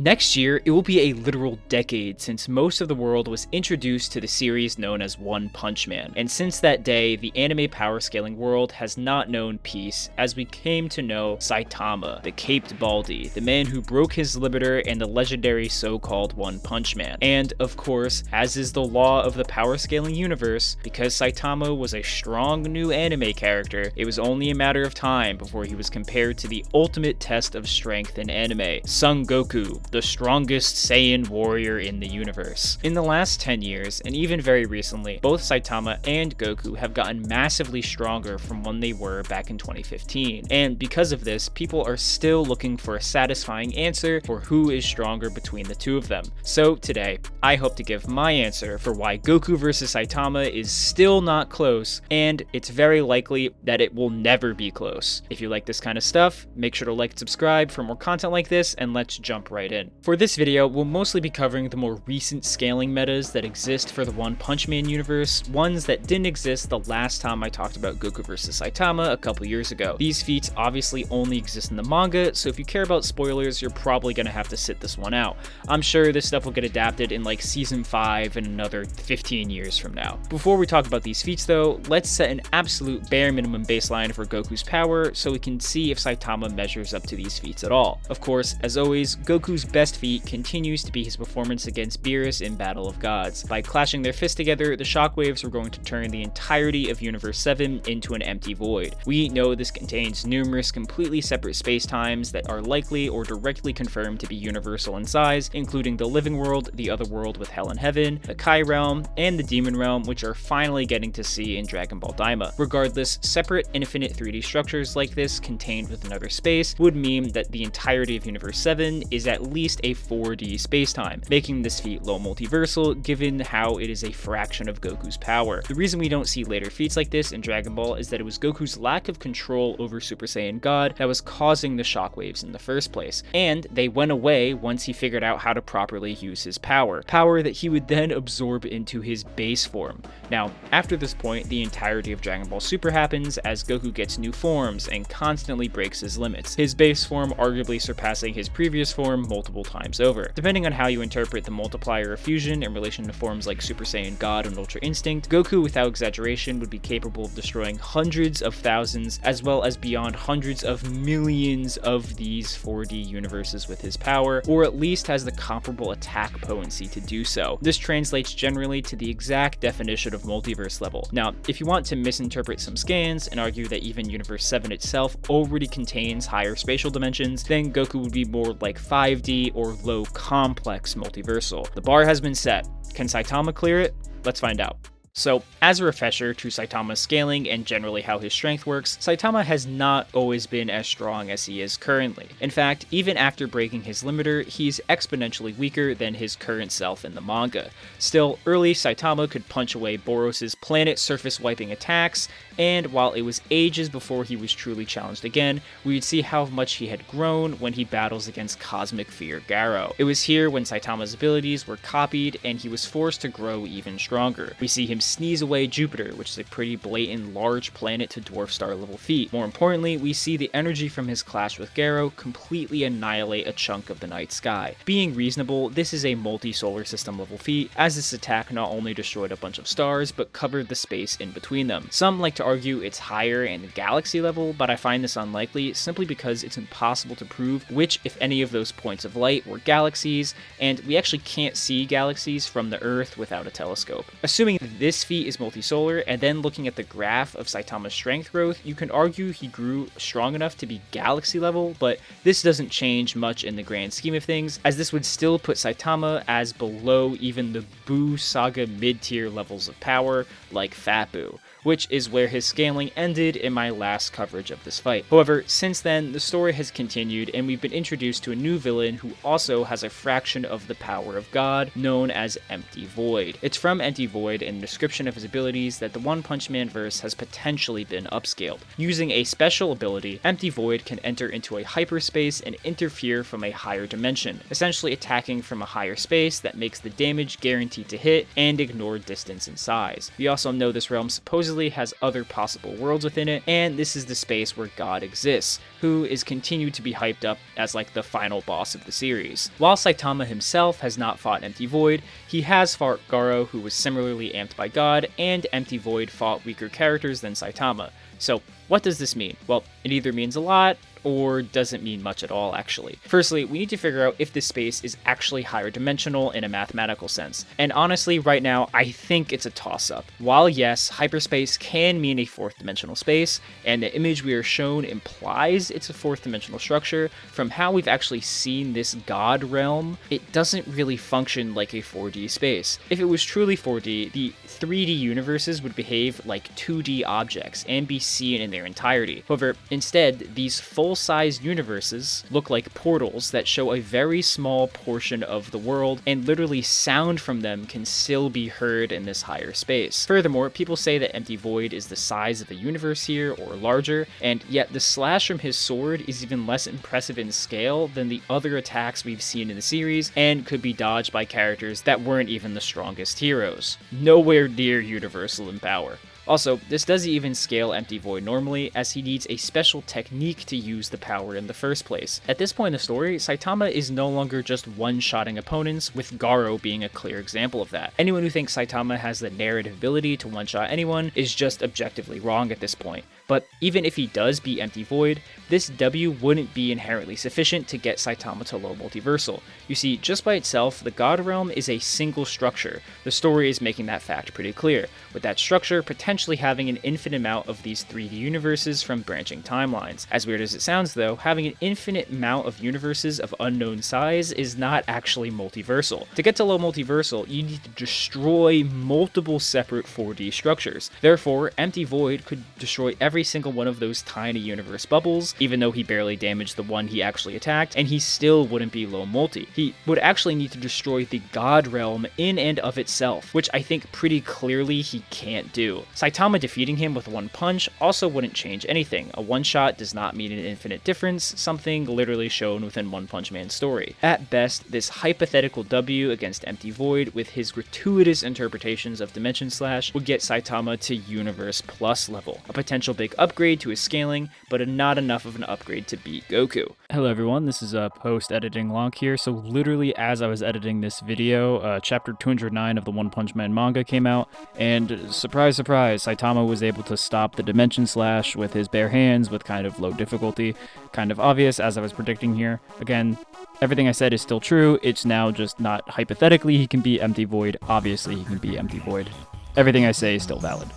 Next year, it will be a literal decade since most of the world was introduced to the series known as One Punch Man, and since that day, the anime power scaling world has not known peace as we came to know Saitama, the Caped Baldy, the man who broke his limiter and the legendary so-called One Punch Man. And of course, as is the law of the power scaling universe, because Saitama was a strong new anime character, it was only a matter of time before he was compared to the ultimate test of strength in anime, Son Goku, the strongest Saiyan warrior in the universe. In the last 10 years, and even very recently, both Saitama and Goku have gotten massively stronger from when they were back in 2015. And because of this, people are still looking for a satisfying answer for who is stronger between the two of them. So today, I hope to give my answer for why Goku vs Saitama is still not close, and it's very likely that it will never be close. If you like this kind of stuff, make sure to like and subscribe for more content like this, and let's jump right in. For this video, we'll mostly be covering the more recent scaling metas that exist for the One Punch Man universe, ones that didn't exist the last time I talked about Goku vs Saitama a couple years ago. These feats obviously only exist in the manga, so if you care about spoilers, you're probably gonna have to sit this one out. I'm sure this stuff will get adapted in like season 5 in another 15 years from now. Before we talk about these feats though, let's set an absolute bare minimum baseline for Goku's power so we can see if Saitama measures up to these feats at all. Of course, as always, Goku's best feat continues to be his performance against Beerus in Battle of Gods. By clashing their fists together, the shockwaves were going to turn the entirety of Universe 7 into an empty void. We know this contains numerous completely separate spacetimes that are likely or directly confirmed to be universal in size, including the living world, the other world with Hell and Heaven, the Kai realm, and the demon realm, which are finally getting to see in Dragon Ball Daima. Regardless, separate infinite 3D structures like this contained with another space would mean that the entirety of Universe 7 is at least a 4D spacetime, making this feat low multiversal given how it is a fraction of Goku's power. The reason we don't see later feats like this in Dragon Ball is that it was Goku's lack of control over Super Saiyan God that was causing the shockwaves in the first place, and they went away once he figured out how to properly use his power that he would then absorb into his base form. Now, after this point, the entirety of Dragon Ball Super happens as Goku gets new forms and constantly breaks his limits, his base form arguably surpassing his previous form multiple times over. Depending on how you interpret the multiplier of fusion in relation to forms like Super Saiyan God and Ultra Instinct, Goku without exaggeration would be capable of destroying hundreds of thousands as well as beyond hundreds of millions of these 4D universes with his power, or at least has the comparable attack potency to do so. This translates generally to the exact definition of multiverse level. Now, if you want to misinterpret some scans and argue that even Universe 7 itself already contains higher spatial dimensions, then Goku would be more like 5D or low complex multiversal. The bar has been set. Can Saitama clear it? Let's find out. So, as a refresher to Saitama's scaling and generally how his strength works, Saitama has not always been as strong as he is currently. In fact, even after breaking his limiter, he's exponentially weaker than his current self in the manga. Still, early Saitama could punch away Boros's planet surface wiping attacks, and while it was ages before he was truly challenged again, we would see how much he had grown when he battles against Cosmic Fear Garo. It was here when Saitama's abilities were copied and he was forced to grow even stronger. We see him sneeze away Jupiter, which is a pretty blatant large planet to dwarf star level feat. More importantly, we see the energy from his clash with Garo completely annihilate a chunk of the night sky. Being reasonable, this is a multi-solar system level feat, as this attack not only destroyed a bunch of stars, but covered the space in between them. Some like to argue it's higher in the galaxy level, but I find this unlikely simply because it's impossible to prove which, if any, of those points of light were galaxies, and we actually can't see galaxies from the Earth without a telescope. Assuming this feat is multisolar, and then looking at the graph of Saitama's strength growth, you can argue he grew strong enough to be galaxy level, but this doesn't change much in the grand scheme of things, as this would still put Saitama as below even the Buu Saga mid-tier levels of power, like Fat Buu, which is where his scaling ended in my last coverage of this fight. However, since then, the story has continued, and we've been introduced to a new villain who also has a fraction of the power of God, known as Empty Void. It's from Empty Void and the description of his abilities that the One Punch Man verse has potentially been upscaled. Using a special ability, Empty Void can enter into a hyperspace and interfere from a higher dimension, essentially attacking from a higher space that makes the damage guaranteed to hit and ignore distance and size. We also know this realm supposedly has other possible worlds within it, and this is the space where God exists, who is continued to be hyped up as like the final boss of the series. While Saitama himself has not fought Empty Void, he has fought Garo, who was similarly amped by God, and Empty Void fought weaker characters than Saitama. So what does this mean? Well, it either means a lot, or doesn't mean much at all, actually. Firstly, we need to figure out if this space is actually higher dimensional in a mathematical sense. And honestly, right now, I think it's a toss-up. While yes, hyperspace can mean a fourth dimensional space, and the image we are shown implies it's a fourth dimensional structure, from how we've actually seen this God realm, it doesn't really function like a 4D space. If it was truly 4D, the 3D universes would behave like 2D objects and be seen in their entirety. However, instead, these full-size universes look like portals that show a very small portion of the world, and literally sound from them can still be heard in this higher space. Furthermore, people say that Empty Void is the size of a universe here, or larger, and yet the slash from his sword is even less impressive in scale than the other attacks we've seen in the series, and could be dodged by characters that weren't even the strongest heroes. Nowhere near universal in power. Also, this doesn't even scale Empty Void normally, as he needs a special technique to use the power in the first place. At this point in the story, Saitama is no longer just one-shotting opponents, with Garo being a clear example of that. Anyone who thinks Saitama has the narrative ability to one-shot anyone is just objectively wrong at this point. But even if he does beat Empty Void, this W wouldn't be inherently sufficient to get Saitama to low multiversal. You see, just by itself, the God Realm is a single structure. The story is making that fact pretty clear, with that structure potentially having an infinite amount of these 3D universes from branching timelines. As weird as it sounds though, having an infinite amount of universes of unknown size is not actually multiversal. To get to low multiversal, you need to destroy multiple separate 4D structures. Therefore, Empty Void could destroy every single one of those tiny universe bubbles, even though he barely damaged the one he actually attacked, and he still wouldn't be low multi. He would actually need to destroy the God Realm in and of itself, which I think pretty clearly he can't do. Saitama defeating him with one punch also wouldn't change anything. A one-shot does not mean an infinite difference, something literally shown within One Punch Man's story. At best, this hypothetical W against Empty Void, with his gratuitous interpretations of Dimension Slash, would get Saitama to Universe Plus level, a potential big upgrade to his scaling, but not enough of an upgrade to beat Goku. Hello everyone, this is a post-editing log here. So literally as I was editing this video, chapter 209 of the One Punch Man manga came out, and surprise surprise, Saitama was able to stop the Dimension Slash with his bare hands with kind of low difficulty. Kind of obvious as I was predicting here. Again, everything I said is still true, it's now just not hypothetically he can beat Empty Void, obviously he can beat Empty Void. Everything I say is still valid.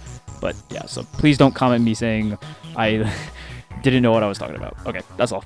But yeah, so please don't comment me saying I didn't know what I was talking about. Okay, that's all.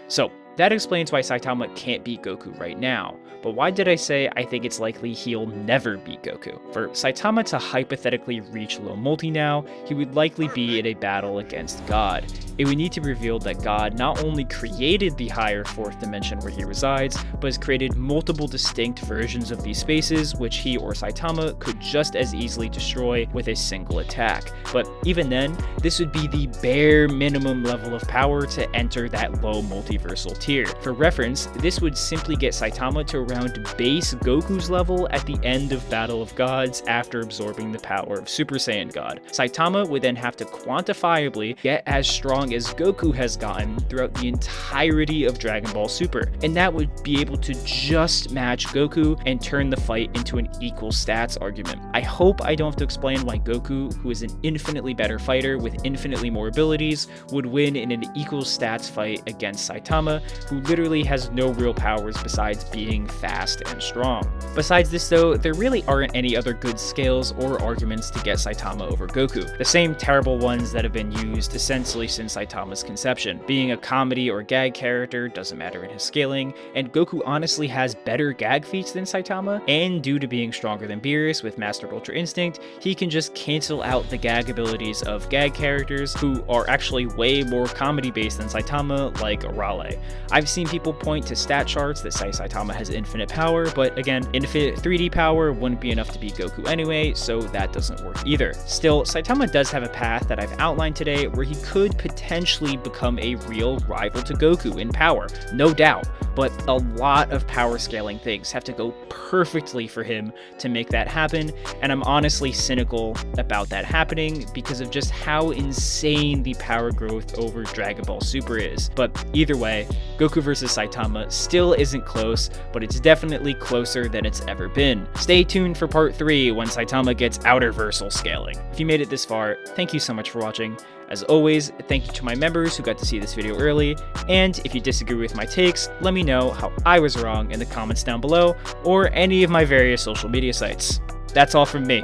So, that explains why Saitama can't beat Goku right now. But why did I say I think it's likely he'll never beat Goku? For Saitama to hypothetically reach low multi now, he would likely be in a battle against God. It would need to be revealed that God not only created the higher fourth dimension where he resides, but has created multiple distinct versions of these spaces, which he or Saitama could just as easily destroy with a single attack. But even then, this would be the bare minimum level of power to enter that low multiversal tier. For reference, this would simply get Saitama to around base Goku's level at the end of Battle of Gods after absorbing the power of Super Saiyan God. Saitama would then have to quantifiably get as strong as Goku has gotten throughout the entirety of Dragon Ball Super, and that would be able to just match Goku and turn the fight into an equal stats argument. I hope I don't have to explain why Goku, who is an infinitely better fighter with infinitely more abilities, would win in an equal stats fight against Saitama, who literally has no real powers besides being fast and strong. Besides this though, there really aren't any other good scales or arguments to get Saitama over Goku. The same terrible ones that have been used essentially since Saitama's conception. Being a comedy or gag character doesn't matter in his scaling, and Goku honestly has better gag feats than Saitama, and due to being stronger than Beerus with Mastered Ultra Instinct, he can just cancel out the gag abilities of gag characters who are actually way more comedy based than Saitama, like Arale. I've seen people point to stat charts that say Saitama has infinite power, but again, infinite 3D power wouldn't be enough to beat Goku anyway, so that doesn't work either. Still, Saitama does have a path that I've outlined today where he could potentially become a real rival to Goku in power, no doubt, but a lot of power scaling things have to go perfectly for him to make that happen, and I'm honestly cynical about that happening because of just how insane the power growth over Dragon Ball Super is. But either way, Goku vs Saitama still isn't close, but it's definitely closer than it's ever been. Stay tuned for part 3 when Saitama gets outerversal scaling. If you made it this far, thank you so much for watching. As always, thank you to my members who got to see this video early, and if you disagree with my takes, let me know how I was wrong in the comments down below, or any of my various social media sites. That's all from me.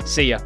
See ya.